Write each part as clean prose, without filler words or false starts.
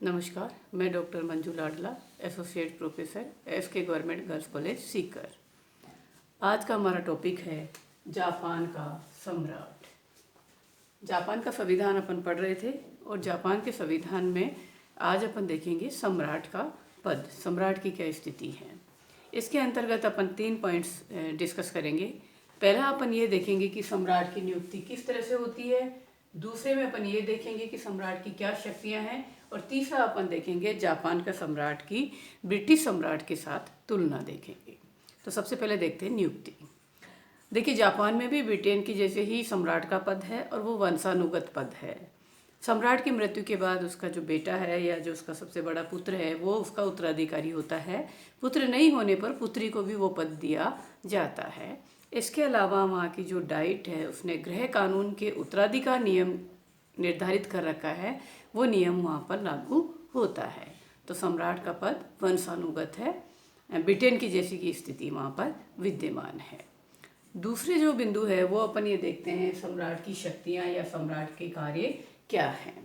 नमस्कार, मैं doctor Manju Ladla, associate professor SK government girls college Sikar. आज का हमारा टॉपिक है जापान का सम्राट। जापान का संविधान अपन पढ़ रहे थे और जापान के संविधान में आज अपन देखेंगे सम्राट का पद, सम्राट की क्या स्थिति है। इसके अंतर्गत अपन 3 पॉइंट्स डिस्कस करेंगे। पहला अपन ये देखेंगे कि सम्राट की नियुक्ति किस तरह से होती है, दूसरे में अपन ये देखेंगे कि सम्राट की क्या शक्तियां हैं, और तीसरा अपन देखेंगे जापान का सम्राट की ब्रिटिश सम्राट के साथ तुलना देखेंगे। तो सबसे पहले देखते हैं नियुक्ति। देखिए, जापान में भी ब्रिटेन की जैसे ही सम्राट का पद है और वो वंशानुगत पद है। सम्राट की मृत्यु के बाद उसका जो बेटा है या जो उसका सबसे बड़ा पुत्र है वो उसका उत्तराधिकारी होता है। पुत्र नहीं होने पर पुत्री को भी वो पद दिया जाता है। इसके अलावा वहाँ की जो डाइट है उसने गृह कानून के उत्तराधिकार नियम निर्धारित कर रखा है, वो नियम वहाँ पर लागू होता है। तो सम्राट का पद वंशानुगत है, ब्रिटेन की जैसी की स्थिति वहाँ पर विद्यमान है। दूसरे जो बिंदु है वो अपन ये देखते हैं सम्राट की शक्तियाँ या सम्राट के कार्य क्या हैं।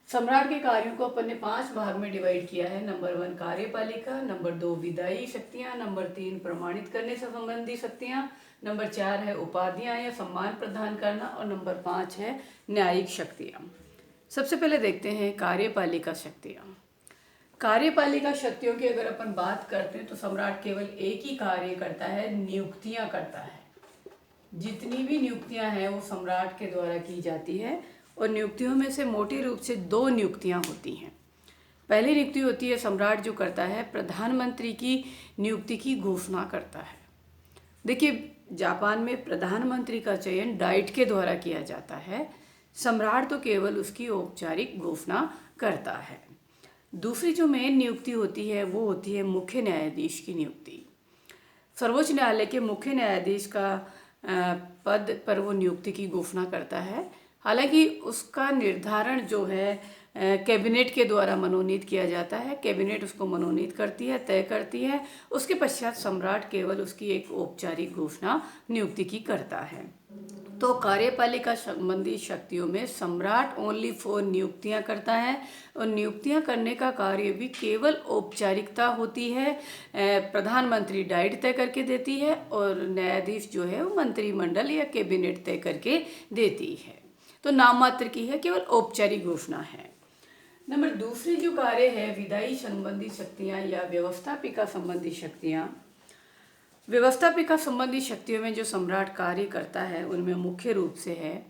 सम्राट के कार्यों को अपन ने 5 भाग में डिवाइड किया है। नंबर 1 कार्यपालिका, नंबर 2 विधायी शक्तियाँ, नंबर 3 प्रमाणित करने से संबंधी शक्तियाँ, नंबर 4 है उपाधियाँ या सम्मान प्रदान करना, और नंबर 5 है न्यायिक शक्तियाँ। सबसे पहले देखते हैं कार्यपालिका शक्तियाँ। कार्यपालिका शक्तियों की अगर अपन बात करते हैं तो सम्राट केवल एक ही कार्य करता है, नियुक्तियाँ करता है। जितनी भी नियुक्तियाँ हैं वो सम्राट के द्वारा की जाती है, और नियुक्तियों में से मोटे रूप से 2 नियुक्तियाँ होती हैं। पहली नियुक्ति होती है सम्राट जो करता है प्रधानमंत्री की नियुक्ति की घोषणा करता है। देखिए, जापान में प्रधानमंत्री का चयन डाइट के द्वारा किया जाता है, सम्राट तो केवल उसकी औपचारिक घोषणा करता है। दूसरी जो मेन नियुक्ति होती है वो होती है मुख्य न्यायाधीश की नियुक्ति। सर्वोच्च न्यायालय के मुख्य न्यायाधीश का पद पर वो नियुक्ति की घोषणा करता है। हालांकि उसका निर्धारण जो है कैबिनेट के द्वारा मनोनीत किया जाता है। कैबिनेट उसको मनोनीत करती है, तय करती है। उसके पश्चात सम्राट केवल उसकी एक औपचारिक घोषणा नियुक्ति की करता है। तो कार्यपालिका संबंधी शक्तियों में सम्राट ओनली 4 नियुक्तियां करता है, और नियुक्तियां करने का कार्य भी केवल औपचारिकता होती है। प्रधानमंत्री डाइट तय करके देती है और न्यायाधीश जो है वो मंत्रिमंडल या कैबिनेट तय करके देती है। तो नाम मात्र की है, केवल औपचारिक घोषणा है। नंबर दूसरी जो कार्य है विधायी संबंधी शक्तियाँ या व्यवस्थापिका संबंधी शक्तियाँ। व्यवस्थापिका संबंधी शक्तियों में जो सम्राट कार्य करता है उनमें मुख्य रूप से है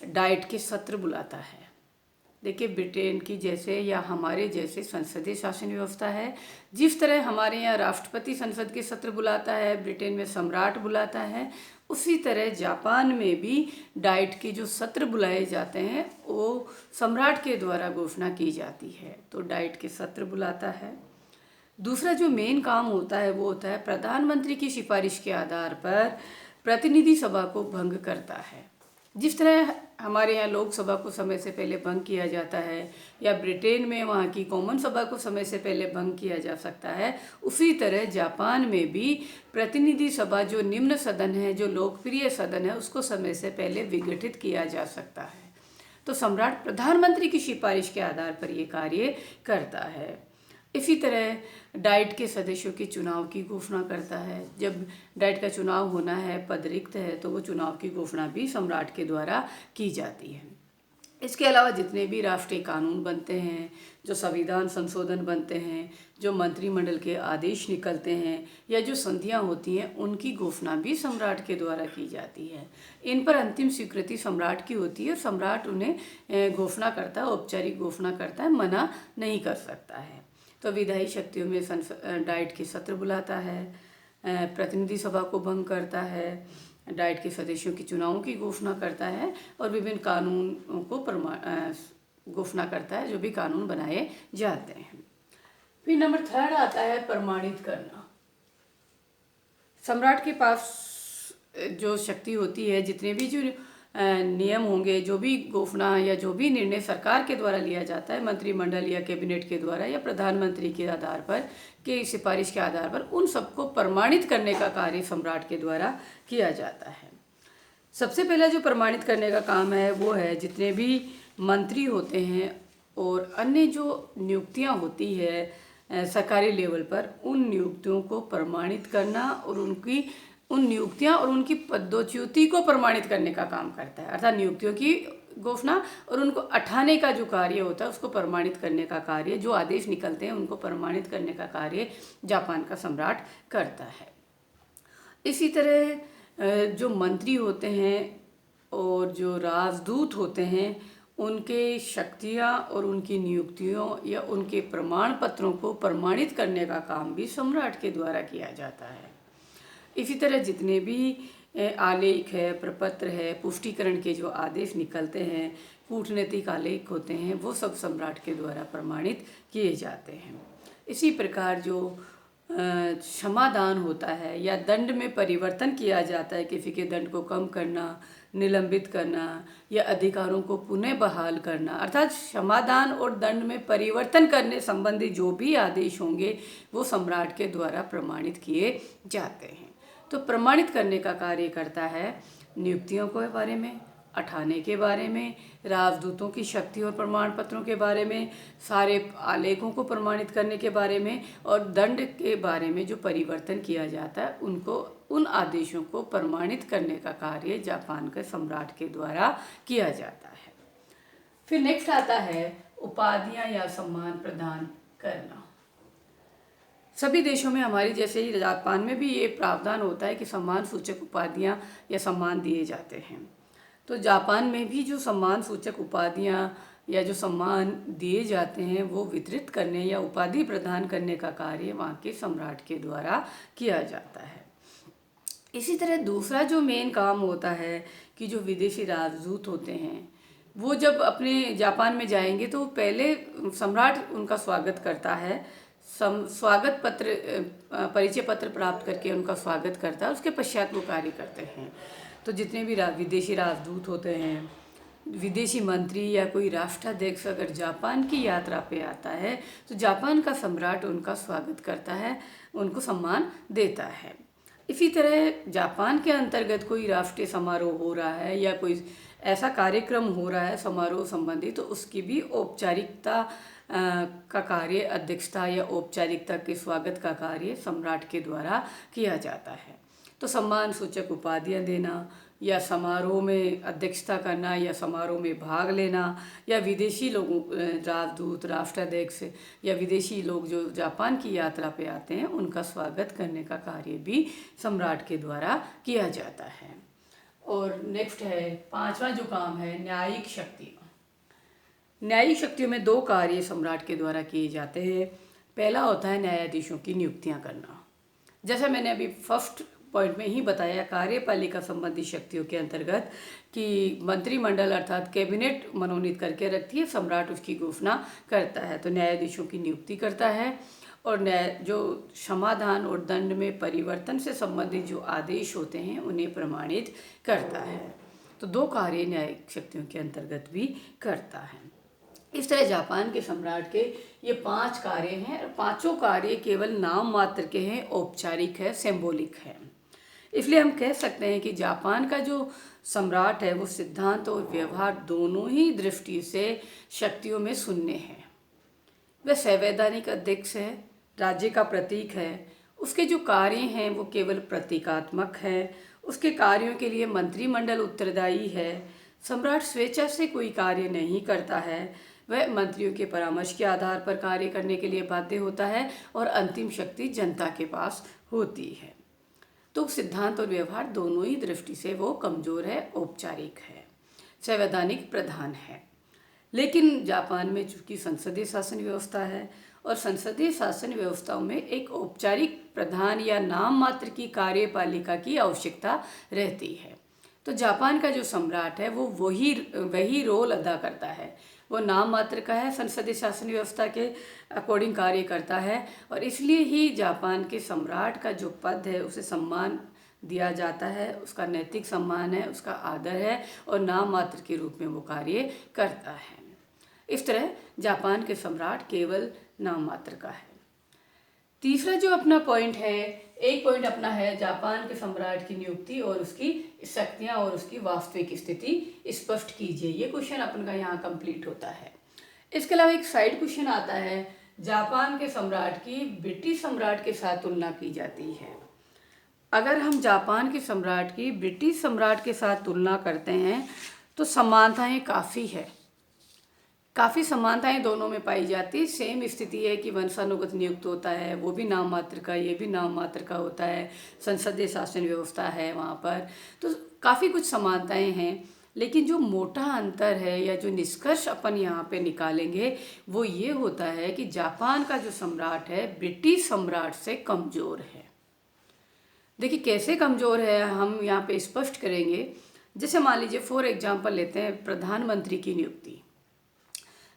डाइट के सत्र बुलाता है। देखिए, ब्रिटेन की जैसे या हमारे जैसे संसदीय शासन व्यवस्था है, जिस तरह हमारे यहाँ राष्ट्रपति संसद के सत्र बुलाता है, ब्रिटेन में सम्राट बुलाता है, उसी तरह जापान में भी डाइट के जो सत्र बुलाए जाते हैं वो सम्राट के द्वारा घोषणा की जाती है। तो डाइट के सत्र बुलाता है। दूसरा जो मेन काम होता है वो होता है प्रधानमंत्री की सिफारिश के आधार पर प्रतिनिधि सभा को भंग करता है। जिस तरह हमारे यहाँ लोकसभा को समय से पहले भंग किया जाता है या ब्रिटेन में वहाँ की कॉमन सभा को समय से पहले भंग किया जा सकता है, उसी तरह जापान में भी प्रतिनिधि सभा जो निम्न सदन है, जो लोकप्रिय सदन है, उसको समय से पहले विघटित किया जा सकता है। तो सम्राट प्रधानमंत्री की सिफारिश के आधार पर ये कार्य करता है। इसी तरह डाइट के सदस्यों के चुनाव की घोषणा करता है। जब डाइट का चुनाव होना है, पद रिक्त है, तो वो चुनाव की घोषणा भी सम्राट के द्वारा की जाती है। इसके अलावा जितने भी राष्ट्रीय कानून बनते हैं, जो संविधान संशोधन बनते हैं, जो मंत्रिमंडल के आदेश निकलते हैं या जो संधियां होती हैं, उनकी घोषणा भी सम्राट के द्वारा की जाती है। इन पर अंतिम स्वीकृति सम्राट की होती है और सम्राट उन्हें घोषणा करता है, औपचारिक घोषणा करता है, मना नहीं कर सकता है। तो विधायी शक्तियों में डाइट के सत्र बुलाता है, प्रतिनिधि सभा को भंग करता है, डाइट के सदस्यों के चुनावों की घोषणा करता है और विभिन्न कानूनों को घोषणा करता है, जो भी कानून बनाए जाते हैं। फिर नंबर 3 आता है प्रमाणित करना। सम्राट के पास जो शक्ति होती है, जितने भी जो नियम होंगे, जो भी घोषणा या जो भी निर्णय सरकार के द्वारा लिया जाता है, मंत्रिमंडल या कैबिनेट के द्वारा या प्रधानमंत्री के आधार पर के सिफारिश के आधार पर, उन सबको प्रमाणित करने का कार्य सम्राट के द्वारा किया जाता है। सबसे पहला जो प्रमाणित करने का काम है वो है जितने भी मंत्री होते हैं और अन्य जो नियुक्तियां होती है सरकारी लेवल पर, उन नियुक्तियों को प्रमाणित करना और उन नियुक्तियां और उनकी पदोच्युति को प्रमाणित करने का काम करता है। अर्थात नियुक्तियों की घोषणा और उनको अठाने का जो कार्य होता है उसको प्रमाणित करने का कार्य, जो आदेश निकलते हैं उनको प्रमाणित करने का कार्य जापान का सम्राट करता है। इसी तरह जो मंत्री होते हैं और जो राजदूत होते हैं, उनके शक्तियाँ और उनकी नियुक्तियों या उनके प्रमाण पत्रों को प्रमाणित करने का काम भी सम्राट के द्वारा किया जाता है। इसी तरह जितने भी आलेख है, प्रपत्र है, पुष्टिकरण के जो आदेश निकलते हैं, कूटनीतिक आलेख होते हैं, वो सब सम्राट के द्वारा प्रमाणित किए जाते हैं। इसी प्रकार जो क्षमादान होता है या दंड में परिवर्तन किया जाता है, किसी के दंड को कम करना, निलंबित करना या अधिकारों को पुनः बहाल करना, अर्थात क्षमादान और दंड में परिवर्तन करने संबंधी जो भी आदेश होंगे वो सम्राट के द्वारा प्रमाणित किए जाते हैं। तो प्रमाणित करने का कार्य करता है नियुक्तियों के बारे में, अठाने के बारे में, राजदूतों की शक्ति और प्रमाण पत्रों के बारे में, सारे आलेखों को प्रमाणित करने के बारे में और दंड के बारे में जो परिवर्तन किया जाता है उनको, उन आदेशों को प्रमाणित करने का कार्य जापान के सम्राट के द्वारा किया जाता है। फिर नेक्स्ट आता है उपाधियां या सम्मान प्रदान करना। सभी देशों में हमारी जैसे ही जापान में भी ये प्रावधान होता है कि सम्मान सूचक उपाधियां या सम्मान दिए जाते हैं। तो जापान में भी जो सम्मान सूचक उपाधियां या जो सम्मान दिए जाते हैं वो वितरित करने या उपाधि प्रदान करने का कार्य वहाँ के सम्राट के द्वारा किया जाता है। इसी तरह दूसरा जो मेन काम होता है कि जो विदेशी राजदूत होते हैं वो जब अपने जापान में जाएंगे तो पहले सम्राट उनका स्वागत करता है, स्वागत पत्र, परिचय पत्र प्राप्त करके उनका स्वागत करता है। उसके पश्चात वो कार्य करते हैं। तो जितने भी विदेशी राजदूत होते हैं, विदेशी मंत्री या कोई राष्ट्राध्यक्ष अगर जापान की यात्रा पे आता है तो जापान का सम्राट उनका स्वागत करता है, उनको सम्मान देता है। इसी तरह जापान के अंतर्गत कोई राष्ट्रीय समारोह हो रहा है या कोई ऐसा कार्यक्रम हो रहा है समारोह संबंधी, तो उसकी भी औपचारिकता का कार्य, अध्यक्षता या औपचारिकता के स्वागत का कार्य सम्राट के द्वारा किया जाता है। तो सम्मान सूचक उपाधियां देना या समारोह में अध्यक्षता करना या समारोह में भाग लेना या विदेशी लोगों, राजदूत, राष्ट्राध्यक्ष या विदेशी लोग जो जापान की यात्रा पे आते हैं उनका स्वागत करने का कार्य भी सम्राट के द्वारा किया जाता है। और नेक्स्ट है पांचवा जो काम है न्यायिक शक्ति। न्यायिक शक्तियों में दो कार्य सम्राट के द्वारा किए जाते हैं। पहला होता है न्यायाधीशों की नियुक्तियां करना। जैसा मैंने अभी फर्स्ट पॉइंट में ही बताया, कार्यपालिका संबंधी शक्तियों के अंतर्गत कि मंत्रिमंडल अर्थात कैबिनेट मनोनीत करके रखती है, सम्राट उसकी घोषणा करता है। तो न्यायाधीशों की नियुक्ति करता है और जो क्षमादान और दंड में परिवर्तन से संबंधित जो आदेश होते हैं उन्हें प्रमाणित करता है। तो दो कार्य न्यायिक शक्तियों के अंतर्गत भी करता है। इस तरह जापान के सम्राट के ये 5 कार्य हैं और पांचों कार्य केवल नाम मात्र के हैं, औपचारिक है, सिंबॉलिक है। इसलिए हम कह सकते हैं कि जापान का जो सम्राट है वो सिद्धांत और व्यवहार दोनों ही दृष्टि से शक्तियों में शून्य है। वह संवैधानिक अध्यक्ष है, राज्य का प्रतीक है, उसके जो कार्य हैं वो केवल प्रतीकात्मक है, उसके कार्यों के लिए मंत्रिमंडल उत्तरदायी है। सम्राट स्वेच्छा से कोई कार्य नहीं करता है, वह मंत्रियों के परामर्श के आधार पर कार्य करने के लिए बाध्य होता है और अंतिम शक्ति जनता के पास होती है। तो सिद्धांत और व्यवहार दोनों ही दृष्टि से वो कमजोर है, औपचारिक है, संवैधानिक प्रधान है। लेकिन जापान में चूंकि संसदीय शासन व्यवस्था है और संसदीय शासन व्यवस्थाओं में एक औपचारिक प्रधान या नाम मात्र की कार्यपालिका की आवश्यकता रहती है। तो जापान का जो सम्राट है वो वही रोल अदा करता है, वो नाम मात्र का है, संसदीय शासन व्यवस्था के अकॉर्डिंग कार्य करता है और इसलिए ही जापान के सम्राट का जो पद है उसे सम्मान दिया जाता है, उसका नैतिक सम्मान है, उसका आदर है और नाम मात्र के रूप में वो कार्य करता है। इस तरह जापान के सम्राट केवल नाम मात्र का है। तीसरा जो अपना पॉइंट है, एक पॉइंट अपना है जापान के सम्राट की नियुक्ति और उसकी शक्तियां और उसकी वास्तविक स्थिति स्पष्ट कीजिए। ये क्वेश्चन अपन का यहाँ कंप्लीट होता है। इसके अलावा एक साइड क्वेश्चन आता है, जापान के सम्राट की ब्रिटिश सम्राट के साथ तुलना की जाती है। अगर हम जापान के सम्राट की ब्रिटिश सम्राट के साथ तुलना करते हैं तो समानताएं काफ़ी है, काफ़ी समानताएं दोनों में पाई जाती। सेम स्थिति है कि वंशानुगत नियुक्त होता है, वो भी नाम मात्र का, ये भी नाम मात्र का होता है, संसदीय शासन व्यवस्था है वहाँ पर, तो काफ़ी कुछ समानताएं हैं। लेकिन जो मोटा अंतर है या जो निष्कर्ष अपन यहाँ पे निकालेंगे वो ये होता है कि जापान का जो सम्राट है ब्रिटिश सम्राट से कमज़ोर है। देखिए कैसे कमज़ोर है हम यहाँ पे स्पष्ट करेंगे। जैसे मान लीजिए फॉर एग्जांपल लेते हैं प्रधानमंत्री की नियुक्ति।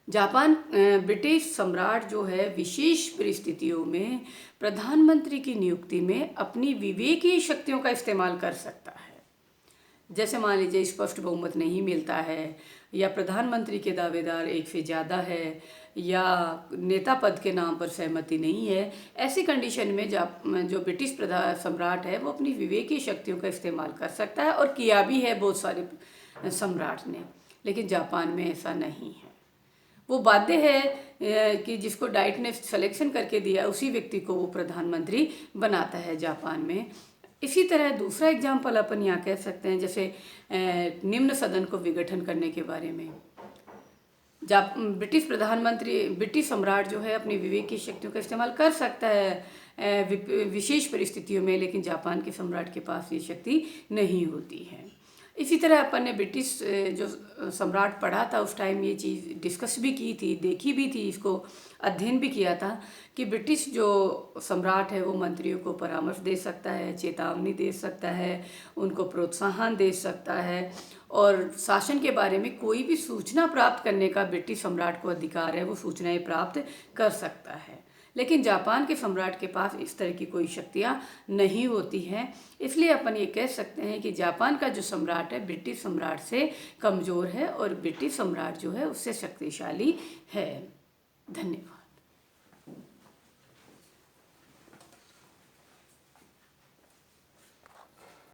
जापान ब्रिटिश सम्राट जो है विशेष परिस्थितियों में प्रधानमंत्री की नियुक्ति में अपनी विवेकीय शक्तियों का इस्तेमाल कर सकता है। जैसे मान लीजिए स्पष्ट बहुमत नहीं मिलता है, या प्रधानमंत्री के दावेदार एक से ज़्यादा है, या नेता पद के नाम पर सहमति नहीं है, ऐसी कंडीशन में जो ब्रिटिश सम्राट है वो अपनी विवेकीय शक्तियों का इस्तेमाल कर सकता है, और किया भी है बहुत सारे सम्राट ने। लेकिन जापान में ऐसा नहीं है। वो बाध्य है कि जिसको डाइट ने सिलेक्शन करके दिया उसी व्यक्ति को वो प्रधानमंत्री बनाता है जापान में। इसी तरह दूसरा एग्जाम्पल अपन यहाँ कह सकते हैं, जैसे निम्न सदन को विघटन करने के बारे में। ब्रिटिश सम्राट जो है अपनी विवेक की शक्तियों का इस्तेमाल कर सकता है विशेष परिस्थितियों में, लेकिन जापान के सम्राट के पास ये शक्ति नहीं होती है। इसी तरह अपन ने ब्रिटिश जो सम्राट पढ़ा था उस टाइम ये चीज़ डिस्कस भी की थी, देखी भी थी, इसको अध्ययन भी किया था कि ब्रिटिश जो सम्राट है वो मंत्रियों को परामर्श दे सकता है, चेतावनी दे सकता है, उनको प्रोत्साहन दे सकता है, और शासन के बारे में कोई भी सूचना प्राप्त करने का ब्रिटिश सम्राट को अधिकार है, वो सूचनाएं प्राप्त कर सकता है। लेकिन जापान के सम्राट के पास इस तरह की कोई शक्तियाँ नहीं होती हैं। इसलिए अपन ये कह सकते हैं कि जापान का जो सम्राट है ब्रिटिश सम्राट से कमज़ोर है, और ब्रिटिश सम्राट जो है उससे शक्तिशाली है। धन्यवाद।